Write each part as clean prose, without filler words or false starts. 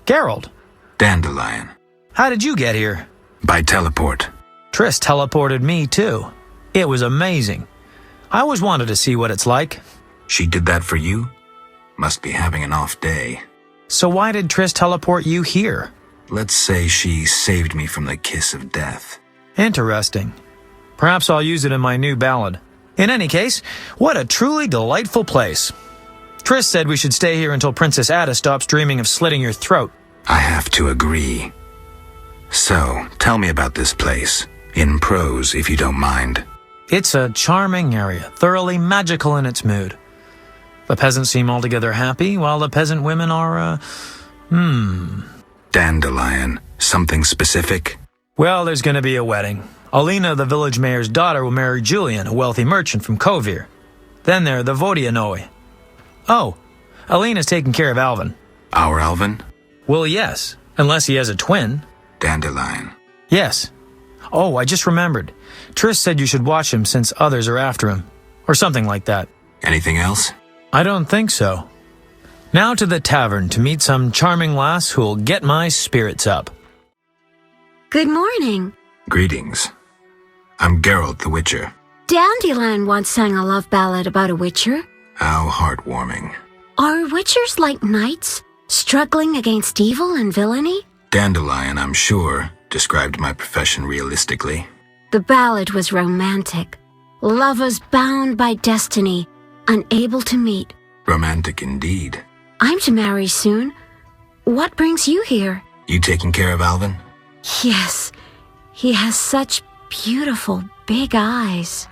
Geralt. Dandelion. How did you get here? By teleport. Triss teleported me, too. It was amazing. I always wanted to see what it's like. She did that for you? Must be having an off day. So why did Triss teleport you here? Let's say she saved me from the kiss of death. Interesting. Perhaps I'll use it in my new ballad. In any case, what a truly delightful place. Triss said we should stay here until Princess Ada stops dreaming of slitting your throat. I have to agree. So, tell me about this place. In prose, if you don't mind. It's a charming area, thoroughly magical in its mood. The peasants seem altogether happy, while the peasant women are, Dandelion. Something specific? Well, there's going to be a wedding. Alina, the village mayor's daughter, will marry Julian, a wealthy merchant from Kovir. Then there are the Vodianoi. Oh, Alina's taking care of Alvin. Our Alvin? Well, yes, unless he has a twin. Dandelion. Yes. Oh, I just remembered. Triss said you should watch him since others are after him. Or something like that. Anything else? I don't think so. Now to the tavern to meet some charming lass who'll get my spirits up. Good morning. Greetings. I'm Geralt the Witcher. Dandelion once sang a love ballad about a witcher. How heartwarming. Are witchers like knights, struggling against evil and villainy? Dandelion, I'm sure, described my profession realistically. The ballad was romantic. Lovers bound by destiny, unable to meet. Romantic indeed. I'm to marry soon. What brings you here? You taking care of Alvin? Yes, he has such beautiful big eyes.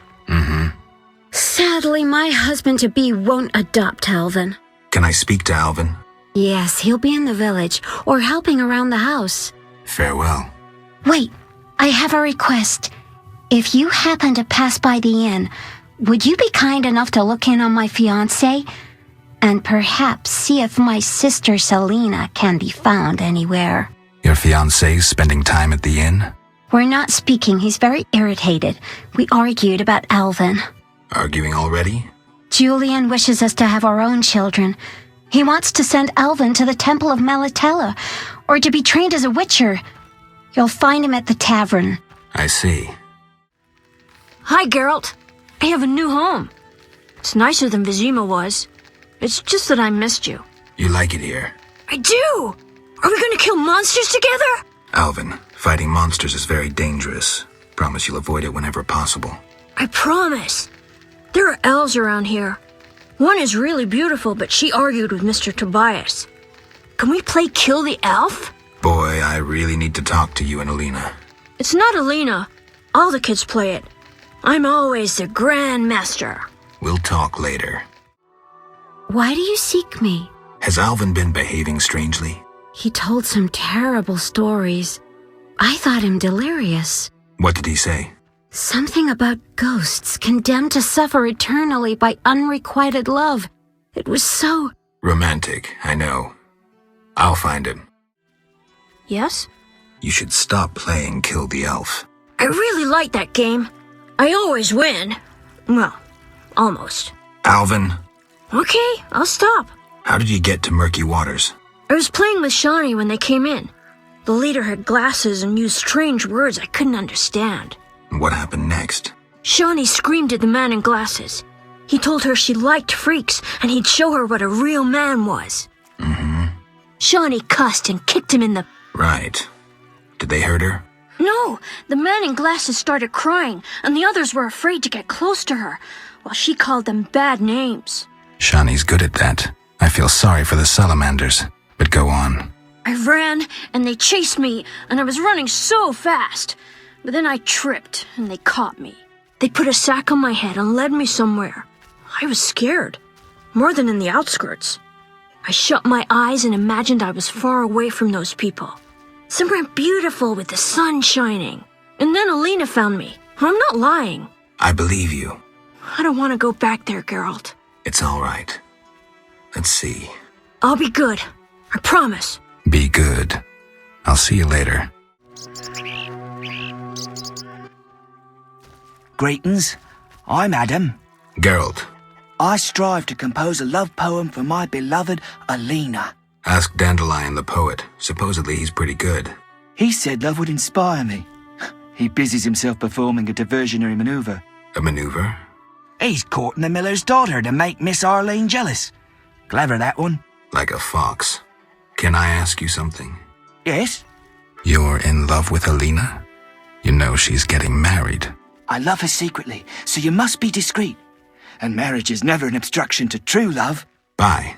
Sadly, my husband-to-be won't adopt Alvin. Can I speak to Alvin? Yes, he'll be in the village or helping around the house. Farewell. Wait, I have a request. If you happen to pass by the inn, would you be kind enough to look in on my fiancé? And perhaps see if my sister Selena can be found anywhere. Your fiancé's spending time at the inn? We're not speaking. He's very irritated. We argued about Alvin. Arguing already? Julian wishes us to have our own children. He wants to send Alvin to the Temple of Melatella, or to be trained as a witcher. You'll find him at the tavern. I see. Hi, Geralt. I have a new home. It's nicer than Vizima was. It's just that I missed you. You like it here? I do! Are we gonna kill monsters together? Alvin, fighting monsters is very dangerous. Promise you'll avoid it whenever possible. I promise. There are elves around here. One is really beautiful, but she argued with Mr. Tobias. Can we play Kill the Elf? Boy, I really need to talk to you and Alina. It's not Alina. All the kids play it. I'm always the Grand Master. We'll talk later. Why do you seek me? Has Alvin been behaving strangely? He told some terrible stories. I thought him delirious. What did he say? Something about ghosts condemned to suffer eternally by unrequited love. It was so... Romantic, I know. I'll find him. Yes? You should stop playing Kill the Elf. I really like that game. I always win. Well, almost. Alvin? Okay, I'll stop. How did you get to Murky Waters? I was playing with Shawnee when they came in. The leader had glasses and used strange words I couldn't understand. What happened next? Shawnee screamed at the man in glasses. He told her she liked freaks and he'd show her what a real man was. Shawnee cussed and kicked him in the... Right. Did they hurt her? No, the man in glasses started crying and the others were afraid to get close to her, while she called them bad names. Shawnee's good at that. I feel sorry for the salamanders, but go on. I ran and they chased me and I was running so fast. But then I tripped, and they caught me. They put a sack on my head and led me somewhere. I was scared, more than in the outskirts. I shut my eyes and imagined I was far away from those people. Somewhere beautiful with the sun shining. And then Alina found me. I'm not lying. I believe you. I don't want to go back there, Geralt. It's all right. Let's see. I'll be good. I promise. Be good. I'll see you later. Greetings, I'm Adam. Geralt. I strive to compose a love poem for my beloved Alina. Ask Dandelion the poet. Supposedly he's pretty good. He said love would inspire me. He busies himself performing a diversionary maneuver. A maneuver? He's courting the miller's daughter to make Miss Arlene jealous. Clever, that one. Like a fox. Can I ask you something? Yes? You're in love with Alina? You know she's getting married. I love her secretly, so you must be discreet. And marriage is never an obstruction to true love. Bye.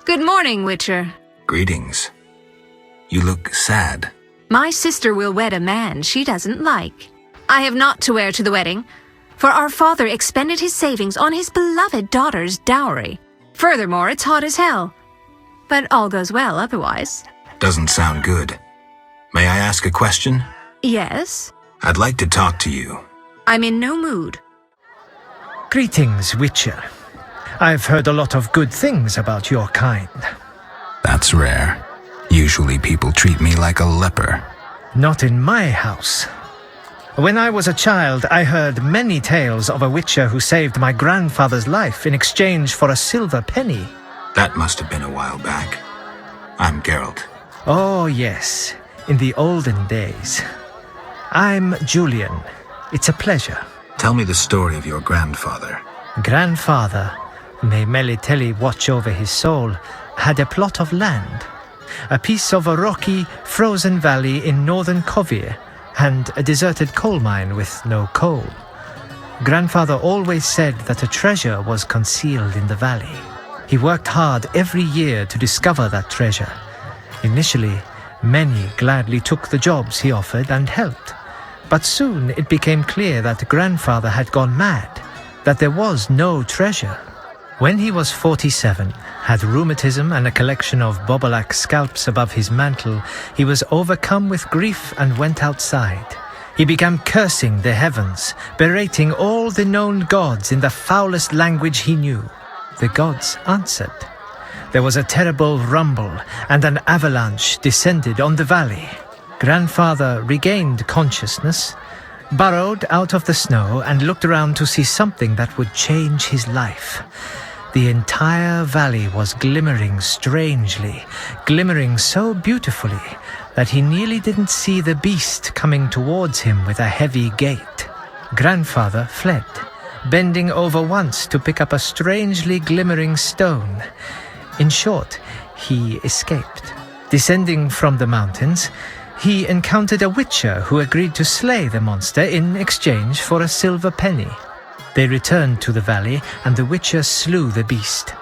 Good morning, Witcher. Greetings. You look sad. My sister will wed a man she doesn't like. I have naught to wear to the wedding, for our father expended his savings on his beloved daughter's dowry. Furthermore, it's hot as hell. But all goes well otherwise. Doesn't sound good. May I ask a question? Yes? I'd like to talk to you. I'm in no mood. Greetings, Witcher. I've heard a lot of good things about your kind. That's rare. Usually people treat me like a leper. Not in my house. When I was a child, I heard many tales of a witcher who saved my grandfather's life in exchange for a silver penny. That must have been a while back. I'm Geralt. Oh, yes, in the olden days. I'm Julian. It's a pleasure. Tell me the story of your grandfather. Grandfather, may Melitele watch over his soul, had a plot of land, a piece of a rocky, frozen valley in northern Kovir, and a deserted coal mine with no coal. Grandfather always said that a treasure was concealed in the valley. He worked hard every year to discover that treasure. Initially, many gladly took the jobs he offered and helped. But soon it became clear that Grandfather had gone mad, that there was no treasure. When he was 47, had rheumatism and a collection of Bobolak scalps above his mantle, he was overcome with grief and went outside. He began cursing the heavens, berating all the known gods in the foulest language he knew. The gods answered. There was a terrible rumble, and an avalanche descended on the valley. Grandfather regained consciousness, burrowed out of the snow, and looked around to see something that would change his life. The entire valley was glimmering strangely, glimmering so beautifully that he nearly didn't see the beast coming towards him with a heavy gait. Grandfather fled, bending over once to pick up a strangely glimmering stone. In short, he escaped. Descending from the mountains, he encountered a witcher who agreed to slay the monster in exchange for a silver penny. They returned to the valley, and the witcher slew the beast.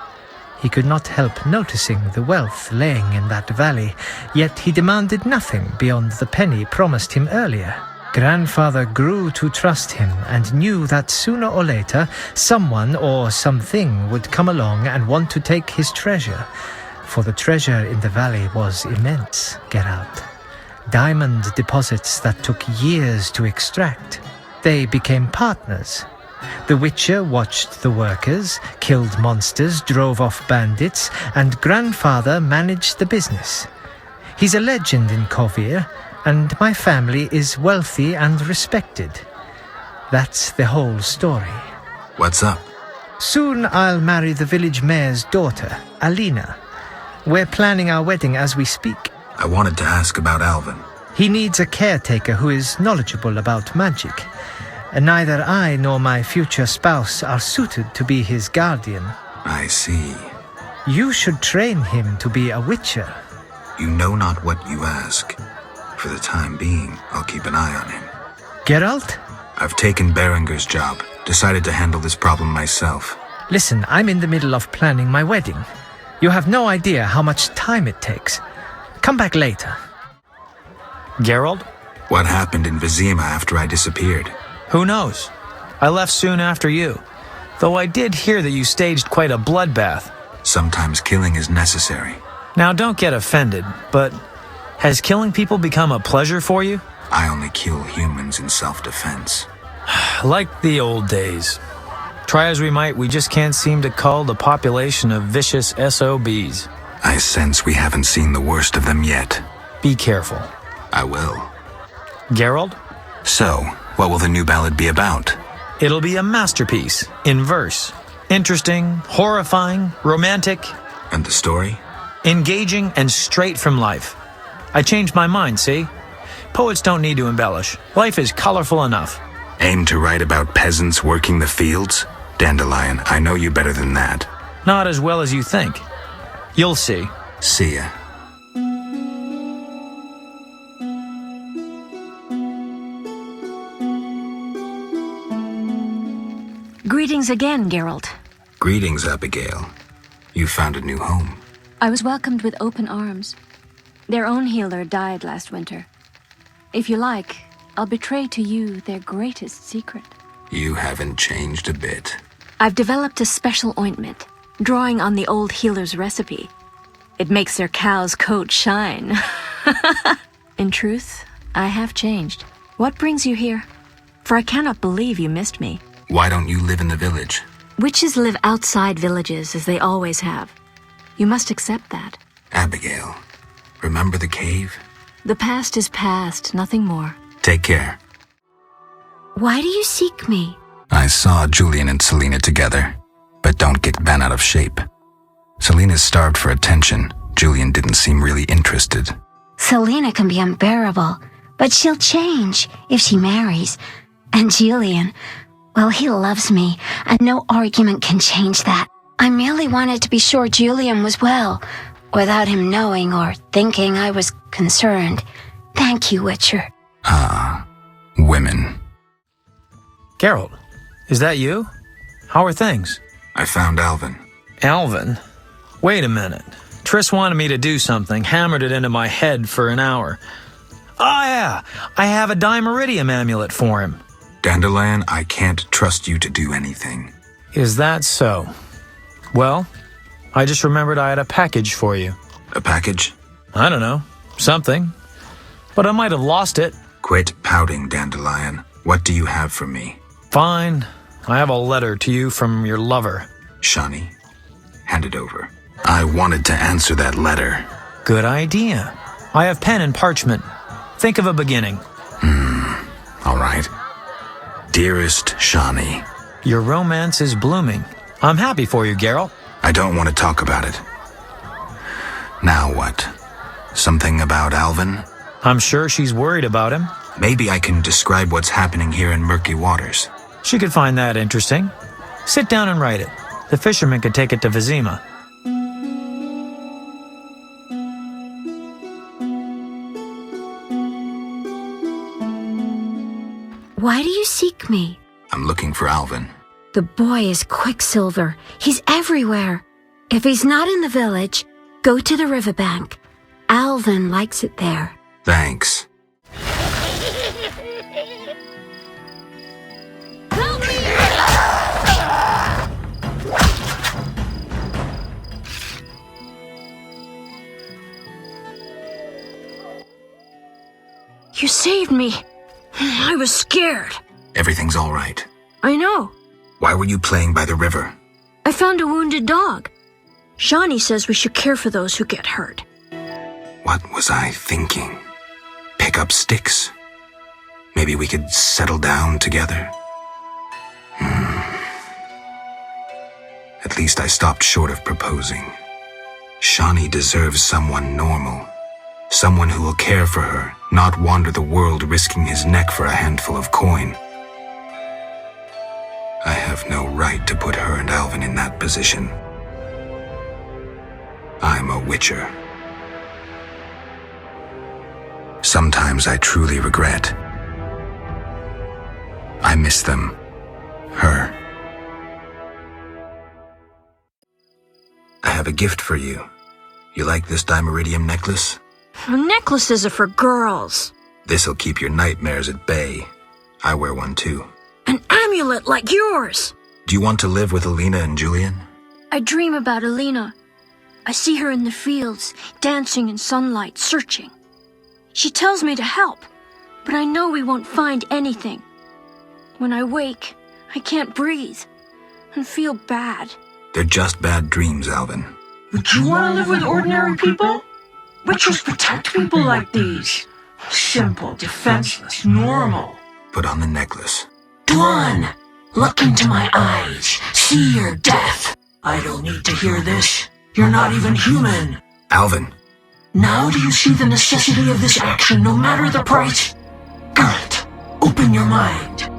He could not help noticing the wealth laying in that valley, yet he demanded nothing beyond the penny promised him earlier. Grandfather grew to trust him and knew that sooner or later someone or something would come along and want to take his treasure, for the treasure in the valley was immense, Geralt. Diamond deposits that took years to extract. They became partners. The Witcher watched the workers, killed monsters, drove off bandits, and Grandfather managed the business. He's a legend in Kovir, and my family is wealthy and respected. That's the whole story. What's up? Soon I'll marry the village mayor's daughter, Alina. We're planning our wedding as we speak. I wanted to ask about Alvin. He needs a caretaker who is knowledgeable about magic. Neither I nor my future spouse are suited to be his guardian. I see. You should train him to be a witcher. You know not what you ask. For the time being, I'll keep an eye on him. Geralt? I've taken Berenger's job. Decided to handle this problem myself. Listen, I'm in the middle of planning my wedding. You have no idea how much time it takes. Come back later. Geralt? What happened in Vizima after I disappeared? Who knows? I left soon after you. Though I did hear that you staged quite a bloodbath. Sometimes killing is necessary. Now don't get offended, but has killing people become a pleasure for you? I only kill humans in self-defense. Like the old days. Try as we might, we just can't seem to cull the population of vicious SOBs. I sense we haven't seen the worst of them yet. Be careful. I will. Geralt? So, what will the new ballad be about? It'll be a masterpiece, in verse. Interesting, horrifying, romantic. And the story? Engaging and straight from life. I changed my mind, see? Poets don't need to embellish. Life is colorful enough. Aim to write about peasants working the fields? Dandelion, I know you better than that. Not as well as you think. You'll see. See ya. Greetings again, Geralt. Greetings, Abigail. You found a new home. I was welcomed with open arms. Their own healer died last winter. If you like, I'll betray to you their greatest secret. You haven't changed a bit. I've developed a special ointment, drawing on the old healer's recipe. It makes their cow's coat shine. In truth, I have changed. What brings you here? For I cannot believe you missed me. Why don't you live in the village? Witches live outside villages, as they always have. You must accept that. Abigail, remember the cave? The past is past, nothing more. Take care. Why do you seek me? I saw Julian and Selena together, but don't get bent out of shape. Selena's starved for attention. Julian didn't seem really interested. Selena can be unbearable, but she'll change if she marries. And Julian, well, he loves me, and no argument can change that. I merely wanted to be sure Julian was well, without him knowing or thinking I was concerned. Thank you, Witcher. Ah, women. Geralt, is that you? How are things? I found Alvin. Alvin? Wait a minute. Triss wanted me to do something, hammered it into my head for an hour. Oh yeah, I have a Dimeridium amulet for him. Dandelion, I can't trust you to do anything. Is that so? Well, I just remembered I had a package for you. A package? I don't know. Something. But I might have lost it. Quit pouting, Dandelion. What do you have for me? Fine. I have a letter to you from your lover. Shani, hand it over. I wanted to answer that letter. Good idea. I have pen and parchment. Think of a beginning. All right. Dearest Shani. Your romance is blooming. I'm happy for you, Geralt. I don't want to talk about it. Now what? Something about Alvin? I'm sure she's worried about him. Maybe I can describe what's happening here in Murky Waters. She could find that interesting. Sit down and write it. The fisherman could take it to Vizima. Why do you seek me? I'm looking for Alvin. The boy is Quicksilver. He's everywhere. If he's not in the village, go to the riverbank. Alvin likes it there. Thanks. Help me! You saved me. I was scared. Everything's all right. I know. Why were you playing by the river? I found a wounded dog. Shani says we should care for those who get hurt. What was I thinking? Pick up sticks? Maybe we could settle down together? At least I stopped short of proposing. Shani deserves someone normal. Someone who will care for her, not wander the world risking his neck for a handful of coin. I have no right to put her and Alvin in that position. I'm a Witcher. Sometimes I truly regret. I miss them. Her. I have a gift for you. You like this Dimeridium necklace? Necklaces are for girls. This'll keep your nightmares at bay. I wear one too. An amulet like yours. Do you want to live with Alina and Julian? I dream about Alina. I see her in the fields, dancing in sunlight, searching. She tells me to help, but I know we won't find anything. When I wake, I can't breathe. and feel bad. They're just bad dreams, Alvin. Would you want to live with ordinary people? Witchers protect people like these. Simple, defenseless, normal. Put on the necklace. Dwan, look into my eyes. See your death. I don't need to hear this. You're not even human. Alvin. Now do you see the necessity of this action, no matter the price? Garrett, open your mind.